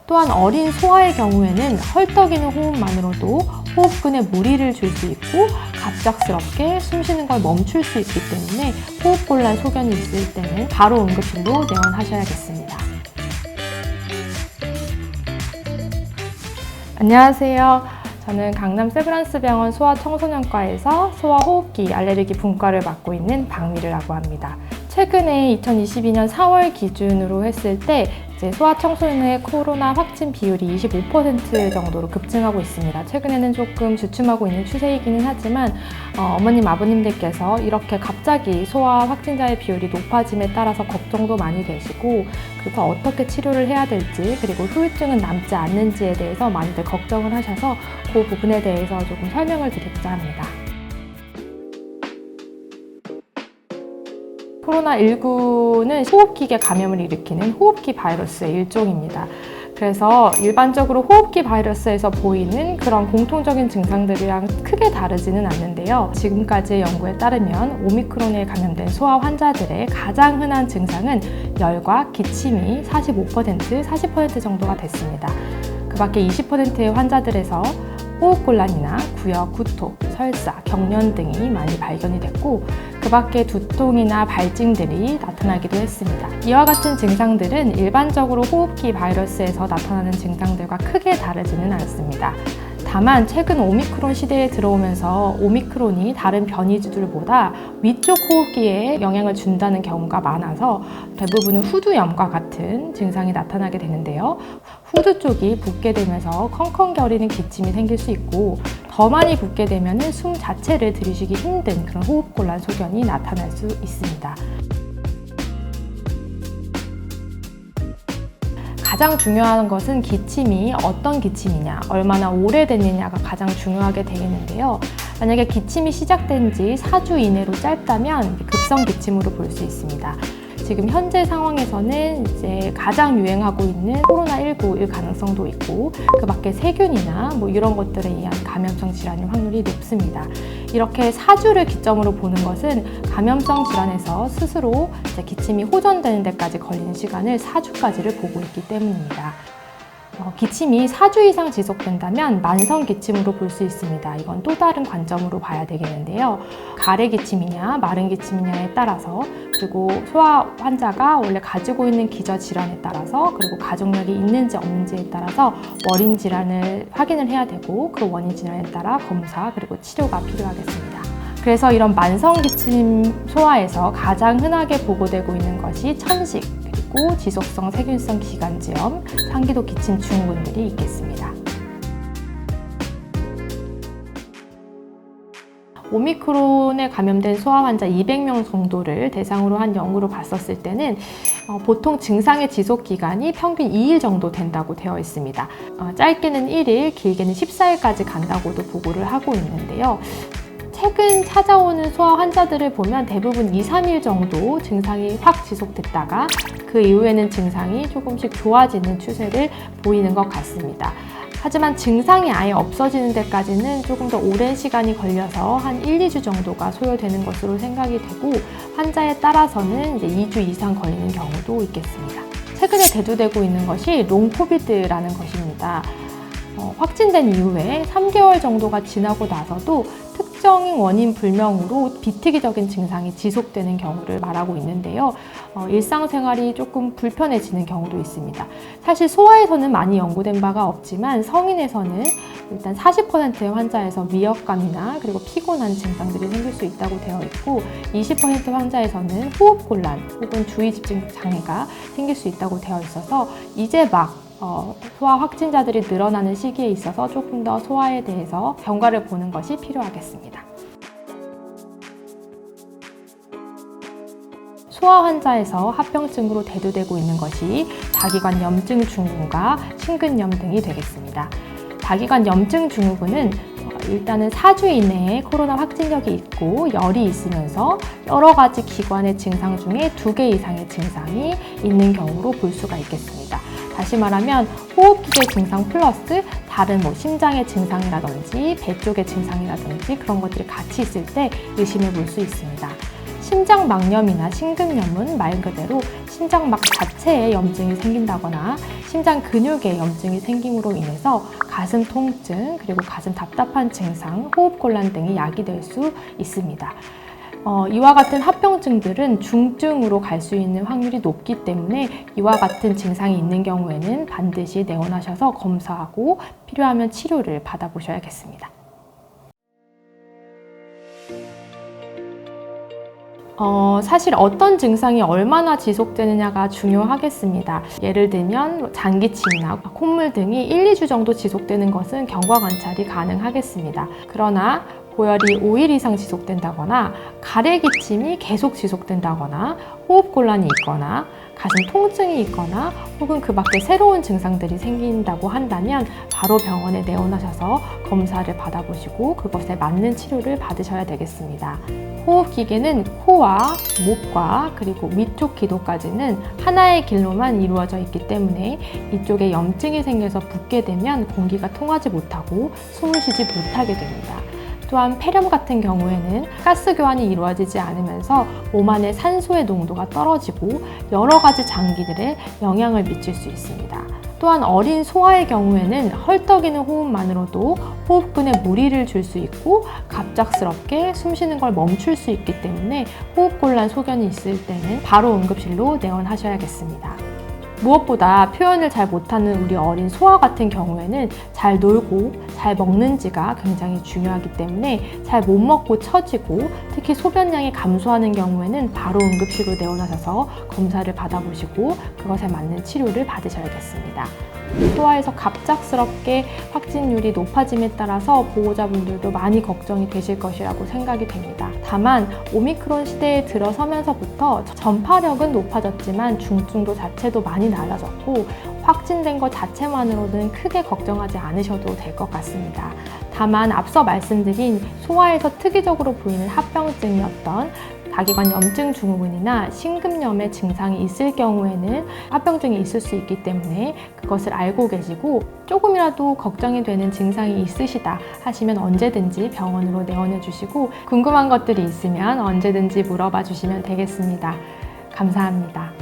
또한 어린 소아의 경우에는 헐떡이는 호흡만으로도 호흡근에 무리를 줄 수 있고 갑작스럽게 숨쉬는 걸 멈출 수 있기 때문에 호흡곤란 소견이 있을 때는 바로 응급실로 내원하셔야겠습니다. 안녕하세요. 저는 강남 세브란스병원 소아청소년과에서 소아호흡기 알레르기 분과를 맡고 있는 박미르라고 합니다. 최근에 2022년 4월 기준으로 했을 때 이제 소아청소년의 코로나 확진 비율이 25% 정도로 급증하고 있습니다. 최근에는 조금 주춤하고 있는 추세이기는 하지만 어머님, 아버님들께서 이렇게 갑자기 소아 확진자의 비율이 높아짐에 따라서 걱정도 많이 되시고, 그래서 어떻게 치료를 해야 될지, 그리고 후유증은 남지 않는지에 대해서 많이들 걱정을 하셔서 그 부분에 대해서 조금 설명을 드리고자 합니다. 코로나19는 호흡기계 감염을 일으키는 호흡기 바이러스의 일종입니다. 그래서 일반적으로 호흡기 바이러스에서 보이는 그런 공통적인 증상들이랑 크게 다르지는 않는데요. 지금까지의 연구에 따르면 오미크론에 감염된 소아 환자들의 가장 흔한 증상은 열과 기침이 45%, 40% 정도가 됐습니다. 그 밖에 20%의 환자들에서 호흡곤란이나 구역, 구토, 설사, 경련 등이 많이 발견이 됐고, 그 밖에 두통이나 발진들이 나타나기도 했습니다. 이와 같은 증상들은 일반적으로 호흡기 바이러스에서 나타나는 증상들과 크게 다르지는 않습니다. 다만 최근 오미크론 시대에 들어오면서 오미크론이 다른 변이주들보다 위쪽 호흡기에 영향을 준다는 경우가 많아서 대부분은 후두염과 같은 증상이 나타나게 되는데요. 후두 쪽이 붓게 되면서 컹컹거리는 기침이 생길 수 있고, 더 많이 붓게 되면 숨 자체를 들이쉬기 힘든 그런 호흡곤란 소견이 나타날 수 있습니다. 가장 중요한 것은 기침이 어떤 기침이냐, 얼마나 오래됐느냐가 가장 중요하게 되겠는데요. 만약에 기침이 시작된 지 4주 이내로 짧다면 급성 기침으로 볼 수 있습니다. 지금 현재 상황에서는 이제 가장 유행하고 있는 코로나19일 가능성도 있고, 그 밖에 세균이나 이런 것들에 의한 감염성 질환일 확률이 높습니다. 이렇게 4주를 기점으로 보는 것은 감염성 질환에서 스스로 이제 기침이 호전되는 데까지 걸리는 시간을 4주까지를 보고 있기 때문입니다. 기침이 4주 이상 지속된다면 만성 기침으로 볼 수 있습니다. 이건 또 다른 관점으로 봐야 되겠는데요. 가래 기침이냐 마른 기침이냐에 따라서, 그리고 소아 환자가 원래 가지고 있는 기저 질환에 따라서, 그리고 가족력이 있는지 없는지에 따라서 원인 질환을 확인을 해야 되고, 그 원인 질환에 따라 검사 그리고 치료가 필요하겠습니다. 그래서 이런 만성 기침 소아에서 가장 흔하게 보고되고 있는 것이 천식, 그리고 지속성 세균성 기관지염, 상기도 기침 증후군들이 있겠습니다. 오미크론에 감염된 소아 환자 200명 정도를 대상으로 한 연구를 봤었을 때는 보통 증상의 지속 기간이 평균 2일 정도 된다고 되어 있습니다. 짧게는 1일, 길게는 14일까지 간다고도 보고를 하고 있는데요. 최근 찾아오는 소아 환자들을 보면 대부분 2, 3일 정도 증상이 확 지속됐다가 그 이후에는 증상이 조금씩 좋아지는 추세를 보이는 것 같습니다. 하지만 증상이 아예 없어지는 데까지는 조금 더 오랜 시간이 걸려서 한 1, 2주 정도가 소요되는 것으로 생각이 되고, 환자에 따라서는 이제 2주 이상 걸리는 경우도 있겠습니다. 최근에 대두되고 있는 것이 롱코비드라는 것입니다. 확진된 이후에 3개월 정도가 지나고 나서도 특정인 원인 불명으로 비특이적인 증상이 지속되는 경우를 말하고 있는데요. 일상생활이 조금 불편해지는 경우도 있습니다. 사실 소아에서는 많이 연구된 바가 없지만 성인에서는 일단 40%의 환자에서 위협감이나 그리고 피곤한 증상들이 생길 수 있다고 되어 있고, 20% 환자에서는 호흡곤란 혹은 주의집중 장애가 생길 수 있다고 되어 있어서 이제 막 소아 확진자들이 늘어나는 시기에 있어서 조금 더 소아에 대해서 경과를 보는 것이 필요하겠습니다. 소아 환자에서 합병증으로 대두되고 있는 것이 다기관 염증 증후군과 심근염 등이 되겠습니다. 다기관 염증 증후군은 일단은 4주 이내에 코로나 확진력이 있고 열이 있으면서 여러 가지 기관의 증상 중에 2개 이상의 증상이 있는 경우로 볼 수가 있겠습니다. 다시 말하면 호흡기계 증상 플러스 다른 심장의 증상이라든지 배 쪽의 증상이라든지 그런 것들이 같이 있을 때 의심해 볼 수 있습니다. 심장막염이나 심근염은 말 그대로 심장막 자체에 염증이 생긴다거나 심장 근육에 염증이 생김으로 인해서 가슴 통증, 그리고 가슴 답답한 증상, 호흡곤란 등이 야기될 수 있습니다. 이와 같은 합병증들은 중증으로 갈 수 있는 확률이 높기 때문에 이와 같은 증상이 있는 경우에는 반드시 내원하셔서 검사하고 필요하면 치료를 받아보셔야겠습니다. 사실 어떤 증상이 얼마나 지속되느냐가 중요하겠습니다. 예를 들면 장기침이나 콧물 등이 1, 2주 정도 지속되는 것은 경과 관찰이 가능하겠습니다. 그러나 고열이 5일 이상 지속된다거나 가래기침이 계속 지속된다거나 호흡곤란이 있거나 가슴 통증이 있거나 혹은 그 밖에 새로운 증상들이 생긴다고 한다면 바로 병원에 내원하셔서 검사를 받아보시고 그것에 맞는 치료를 받으셔야 되겠습니다. 호흡기계는 코와 목과 그리고 위쪽 기도까지는 하나의 길로만 이루어져 있기 때문에 이쪽에 염증이 생겨서 붓게 되면 공기가 통하지 못하고 숨을 쉬지 못하게 됩니다. 또한 폐렴 같은 경우에는 가스 교환이 이루어지지 않으면서 몸 안의 산소의 농도가 떨어지고 여러 가지 장기들에 영향을 미칠 수 있습니다. 또한 어린 소아의 경우에는 헐떡이는 호흡만으로도 호흡근에 무리를 줄 수 있고 갑작스럽게 숨쉬는 걸 멈출 수 있기 때문에 호흡곤란 소견이 있을 때는 바로 응급실로 내원하셔야겠습니다. 무엇보다 표현을 잘 못하는 우리 어린 소아 같은 경우에는 잘 놀고 잘 먹는지가 굉장히 중요하기 때문에 잘 못 먹고 처지고 특히 소변량이 감소하는 경우에는 바로 응급실로 내원하셔서 검사를 받아보시고 그것에 맞는 치료를 받으셔야겠습니다. 소아에서 갑작스럽게 확진율이 높아짐에 따라서 보호자분들도 많이 걱정이 되실 것이라고 생각이 됩니다. 다만 오미크론 시대에 들어서면서부터 전파력은 높아졌지만 중증도 자체도 많이 낮아졌고 확진된 것 자체만으로는 크게 걱정하지 않으셔도 될 것 같습니다. 다만 앞서 말씀드린 소아에서 특이적으로 보이는 합병증이었던 다기관 염증 증후군이나 심근염의 증상이 있을 경우에는 합병증이 있을 수 있기 때문에 그것을 알고 계시고 조금이라도 걱정이 되는 증상이 있으시다 하시면 언제든지 병원으로 내원해 주시고 궁금한 것들이 있으면 언제든지 물어봐 주시면 되겠습니다. 감사합니다.